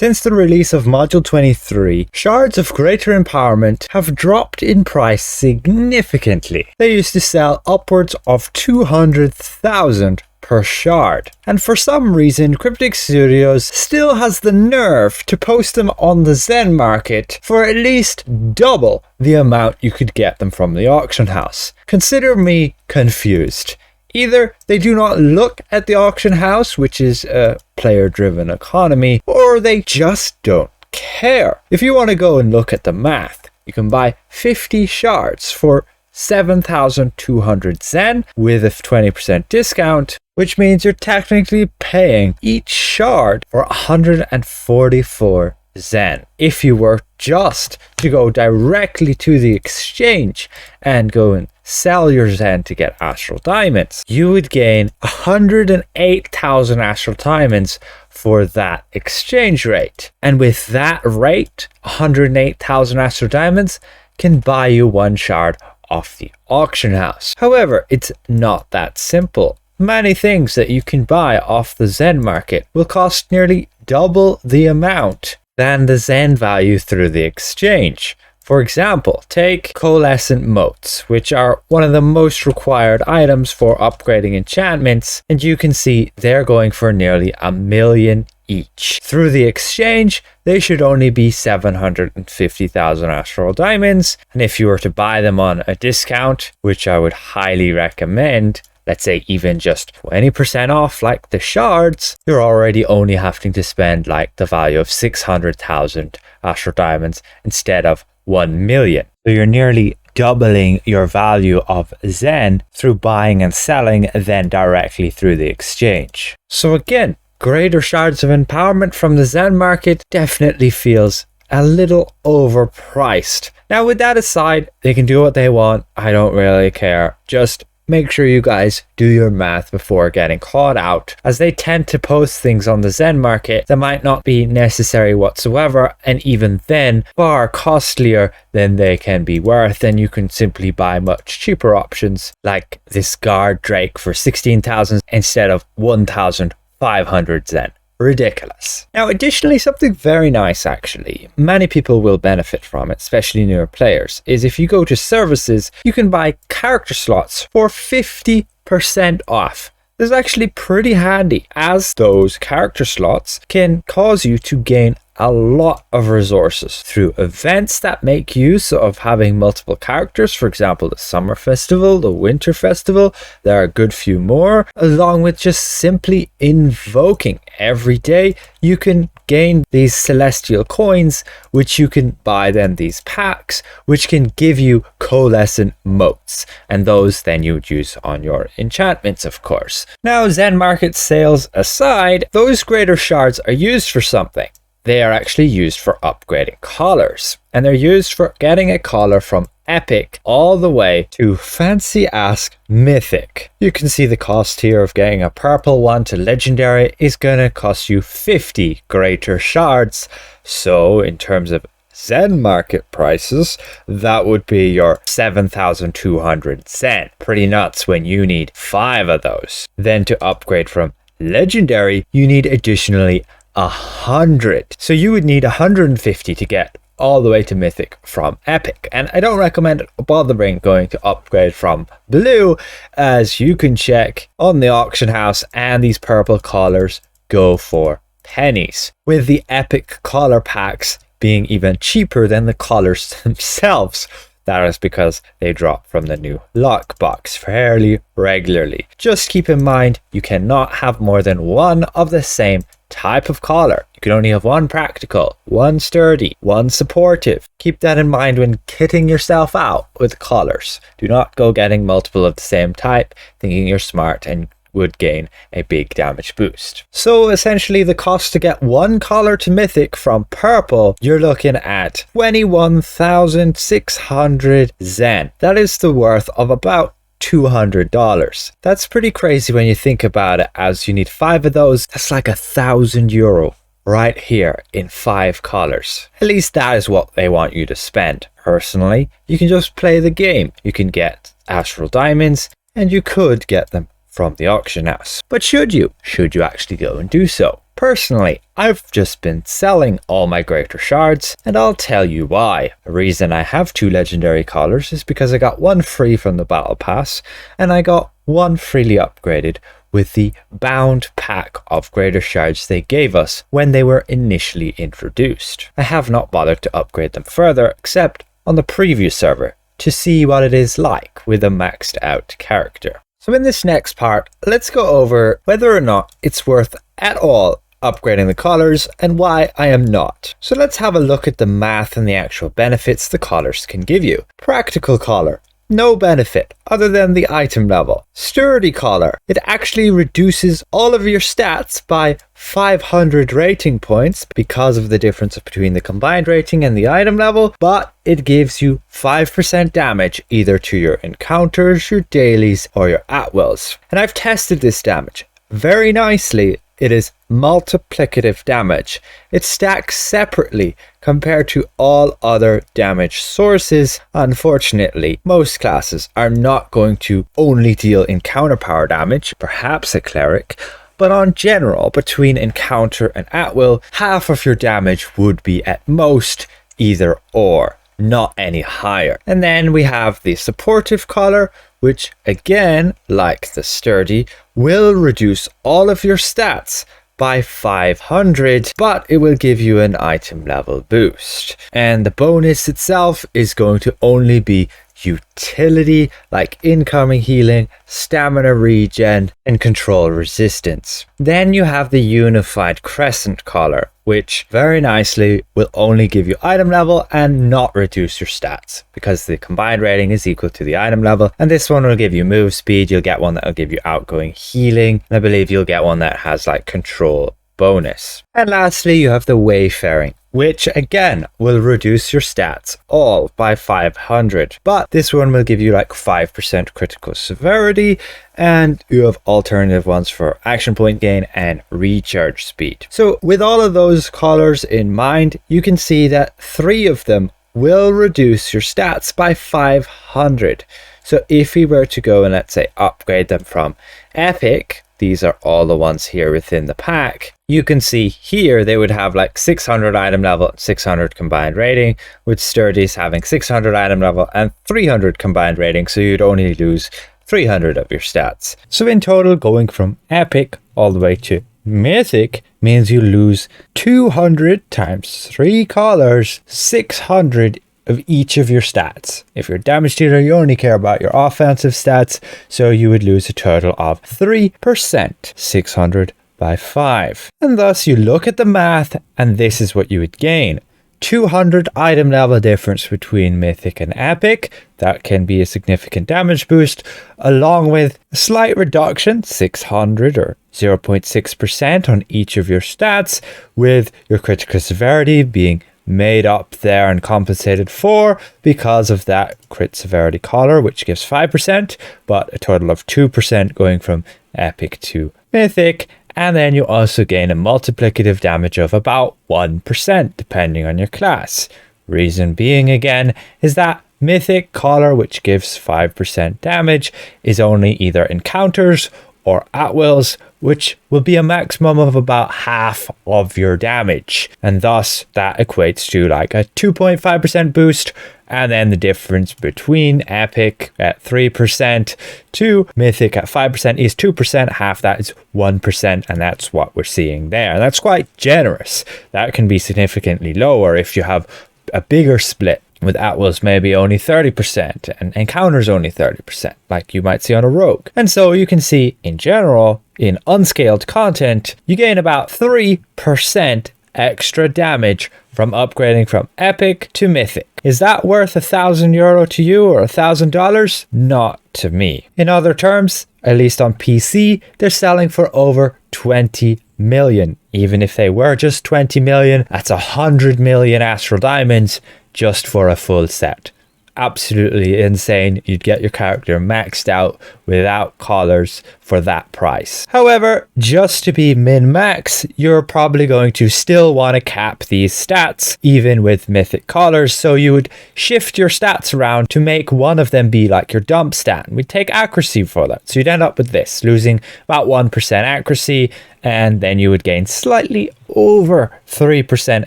Since the release of Module 23, shards of greater empowerment have dropped in price significantly. They used to sell upwards of 200,000 per shard, and for some reason Cryptic Studios still has the nerve to post them on the Zen market for at least double the amount you could get them from the auction house. Consider me confused. Either they do not look at the auction house, which is a player-driven economy, or they just don't care. If you want to go and look at the math, you can buy 50 shards for 7,200 Zen with a 20% discount, which means you're technically paying each shard for 144 Zen. If you were just to go directly to the exchange and go and sell your Zen to get Astral Diamonds, you would gain 108,000 Astral Diamonds for that exchange rate. And with that rate, 108,000 Astral Diamonds can buy you one shard off the auction house. However, it's not that simple. Many things that you can buy off the Zen market will cost nearly double the amount than the Zen value through the exchange. For example, take coalescent motes, which are one of the most required items for upgrading enchantments, and you can see they're going for nearly 1 million each. Through the exchange, they should only be 750,000 Astral Diamonds, and if you were to buy them on a discount, which I would highly recommend, let's say even just 20% off like the shards, you're already only having to spend like the value of 600,000 Astral Diamonds instead of 1 million. So you're nearly doubling your value of Zen through buying and selling, then directly through the exchange. So again, greater shards of empowerment from the Zen market definitely feels a little overpriced. Now with that aside, they can do what they want. I don't really care. Just make sure you guys do your math before getting caught out, as they tend to post things on the Zen market that might not be necessary whatsoever, and even then far costlier than they can be worth, and you can simply buy much cheaper options like this guard drake for 16,000 instead of 1,500 Zen. Ridiculous. Now additionally, something very nice actually, many people will benefit from it, especially newer players, is if you go to services, you can buy character slots for 50% off. This is actually pretty handy, as those character slots can cause you to gain a lot of resources through events that make use of having multiple characters. For example, the summer festival, the winter festival, there are a good few more, along with just simply invoking. Every day you can gain these celestial coins, which you can buy then these packs, which can give you coalescent motes, and those then you would use on your enchantments, of course. Now Zen market sales aside, those greater shards are used for something. They are actually used for upgrading collars, and they're used for getting a collar from epic all the way to fancy ass mythic. You can see the cost here of getting a purple one to legendary is gonna cost you 50 greater shards. So in terms of Zen market prices, that would be your 7,200 Zen. Pretty nuts when you need 5 of those. Then to upgrade from legendary, you need additionally 100. So you would need 150 to get all the way to mythic from epic, and I don't recommend bothering going to upgrade from blue, as you can check on the auction house and these purple collars go for pennies, with the epic collar packs being even cheaper than the collars themselves. That is because they drop from the new lockbox fairly regularly. Just keep in mind, you cannot have more than one of the same type of collar. You can only have one practical, one sturdy, one supportive. Keep that in mind when kitting yourself out with collars. Do not go getting multiple of the same type, thinking you're smart and would gain a big damage boost. So essentially the cost to get one collar to mythic from purple, you're looking at 21,600 Zen. That is the worth of about $200. That's pretty crazy when you think about it, as you need 5 of those. That's like €1,000 right here in 5 collars. At least that is what they want you to spend. Personally, you can just play the game. You can get Astral Diamonds, and you could get them from the auction house. But should you? Should you actually go and do so? Personally, I've just been selling all my greater shards, and I'll tell you why. The reason I have 2 legendary collars is because I got 1 free from the battle pass, and I got 1 freely upgraded with the bound pack of greater shards they gave us when they were initially introduced. I have not bothered to upgrade them further except on the preview server to see what it is like with a maxed out character. So in this next part, let's go over whether or not it's worth at all upgrading the collars and why I am not. So let's have a look at the math and the actual benefits the collars can give you. Practical collar. No benefit other than the item level. Sturdy collar. It actually reduces all of your stats by 500 rating points because of the difference between the combined rating and the item level, but it gives you 5% damage either to your encounters, your dailies, or your at-wills. And I've tested this damage very nicely. It is multiplicative damage. It stacks separately compared to all other damage sources. Unfortunately, most classes are not going to only deal encounter power damage, perhaps a cleric, but on general, between encounter and at-will, half of your damage would be at most either or, not any higher. And then we have the supportive collar, which again, like the sturdy, will reduce all of your stats by 500, but it will give you an item level boost. And the bonus itself is going to only be utility, like incoming healing, stamina regen, and control resistance. Then you have the unified crescent collar, which very nicely will only give you item level and not reduce your stats because the combined rating is equal to the item level. And this one will give you move speed. You'll get one that will give you outgoing healing, and I believe you'll get one that has like control bonus. And lastly, you have the wayfaring, which again will reduce your stats all by 500, but this one will give you like 5% critical severity, and you have alternative ones for action point gain and recharge speed. So with all of those collars in mind, you can see that 3 of them will reduce your stats by 500. So if we were to go and let's say upgrade them from epic, these are all the ones here within the pack. You can see here they would have like 600 item level, 600 combined rating, with sturdies having 600 item level and 300 combined rating. So you'd only lose 300 of your stats. So in total, going from epic all the way to mythic means you lose 200 times 3 collars, 600 of each of your stats. If you're a damage dealer, you only care about your offensive stats, so you would lose a total of 3%, 600 by 5. And thus you look at the math and this is what you would gain. 200 item level difference between mythic and epic. That can be a significant damage boost, along with a slight reduction, 600 or 0.6% on each of your stats, with your critical severity being made up there and compensated for because of that crit severity collar, which gives 5%, but a total of 2% going from epic to mythic. And then you also gain a multiplicative damage of about 1% depending on your class. Reason being again is that mythic collar, which gives 5% damage, is only either encounters or at-wills, which will be a maximum of about half of your damage. And thus that equates to like a 2.5% boost. And then the difference between epic at 3% to mythic at 5% is 2%. Half that is 1%. And that's what we're seeing there. And that's quite generous. That can be significantly lower if you have a bigger split, with at-wills maybe only 30% and encounters only 30%, like you might see on a rogue. And so you can see in general, in unscaled content, you gain about 3% extra damage from upgrading from epic to mythic. Is that worth €1,000 to you or $1,000? Not to me. In other terms, at least on PC, they're selling for over 20 million. Even if they were just 20 million, that's 100 million astral diamonds just for a full set. absolutely insane. You'd get your character maxed out without collars for that price. However, just to be min-max, you're probably going to still want to cap these stats, even with mythic collars. So you would shift your stats around to make one of them be like your dump stat. We'd take accuracy for that. So you'd end up with this, losing about 1% accuracy, and then you would gain slightly over 3%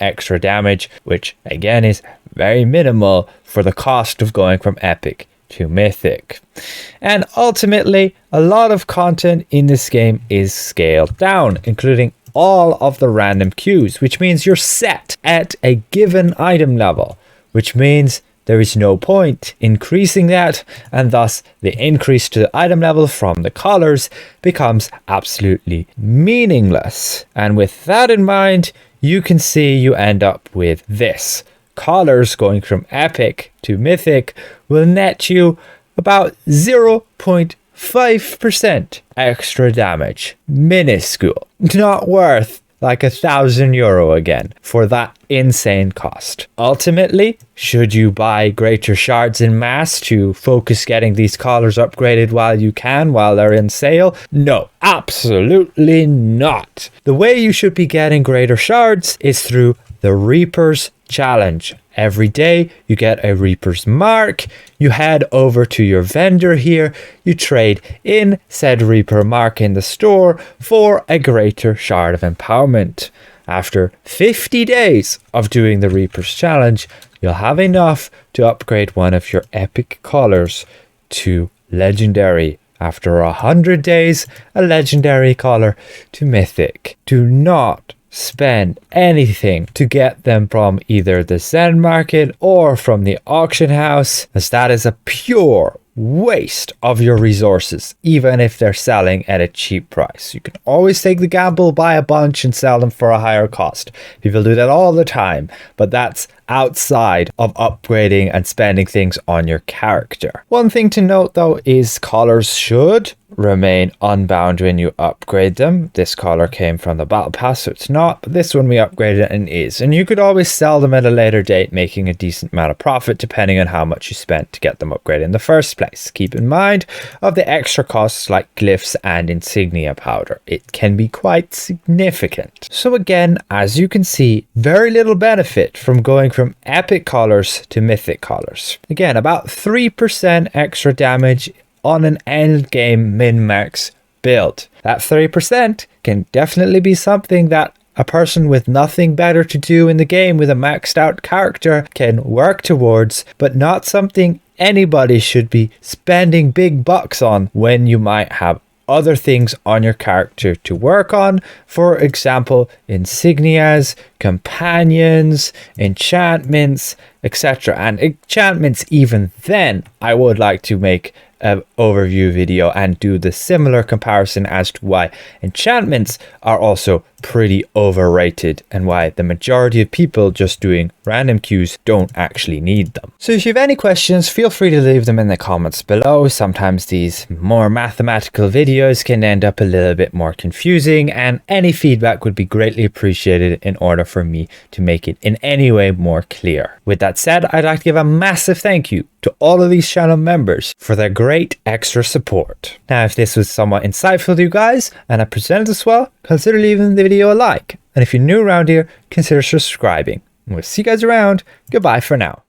extra damage, which again is very minimal for the cost of going from epic to mythic. And ultimately, a lot of content in this game is scaled down, including all of the random queues, which means you're set at a given item level, which means there is no point increasing that, and thus the increase to the item level from the collars becomes absolutely meaningless. And with that in mind, you can see you end up with this. Collars going from epic to mythic will net you about 0.5% extra damage. Minuscule. Not worth like €1,000 again for that insane cost. Ultimately, should you buy greater shards in mass to focus getting these collars upgraded while you can, while they're in sale? No, absolutely not. The way you should be getting greater shards is through the Reaper's Challenge. Every day you get a Reaper's Mark, you head over to your vendor here, you trade in said Reaper Mark in the store for a greater shard of empowerment. After 50 days of doing the Reaper's Challenge, you'll have enough to upgrade one of your epic collars to legendary. After 100 days, a legendary collar to mythic. Do not spend anything to get them from either the Zen market or from the auction house, as that is a pure waste of your resources, even if they're selling at a cheap price. You can always take the gamble, buy a bunch and sell them for a higher cost. People do that all the time, but that's outside of upgrading and spending things on your character. One thing to note though is collars should remain unbound when you upgrade them. This collar came from the battle pass, so it's not, but this one we upgraded and is. And you could always sell them at a later date, making a decent amount of profit depending on how much you spent to get them upgraded in the first place. Keep in mind of the extra costs like glyphs and insignia powder. It can be quite significant. So again, as you can see, very little benefit from going from epic collars to mythic collars. Again, about 3% extra damage on an end game min-max build. That 3% can definitely be something that a person with nothing better to do in the game with a maxed out character can work towards, but not something anybody should be spending big bucks on when you might have other things on your character to work on. For example, insignias, companions, enchantments, etc. And enchantments, even then, I would like to make an overview video and do the similar comparison as to why enchantments are also pretty overrated and why the majority of people just doing random queues don't actually need them. So if you have any questions, feel free to leave them in the comments below. Sometimes these more mathematical videos can end up a little bit more confusing, and any feedback would be greatly appreciated in order for me to make it in any way more clear. With that said, I'd like to give a massive thank you to all of these channel members for their great extra support. Now, if this was somewhat insightful to you guys and I presented this well, consider leaving the video a like. And if you're new around here, consider subscribing. And we'll see you guys around. Goodbye for now.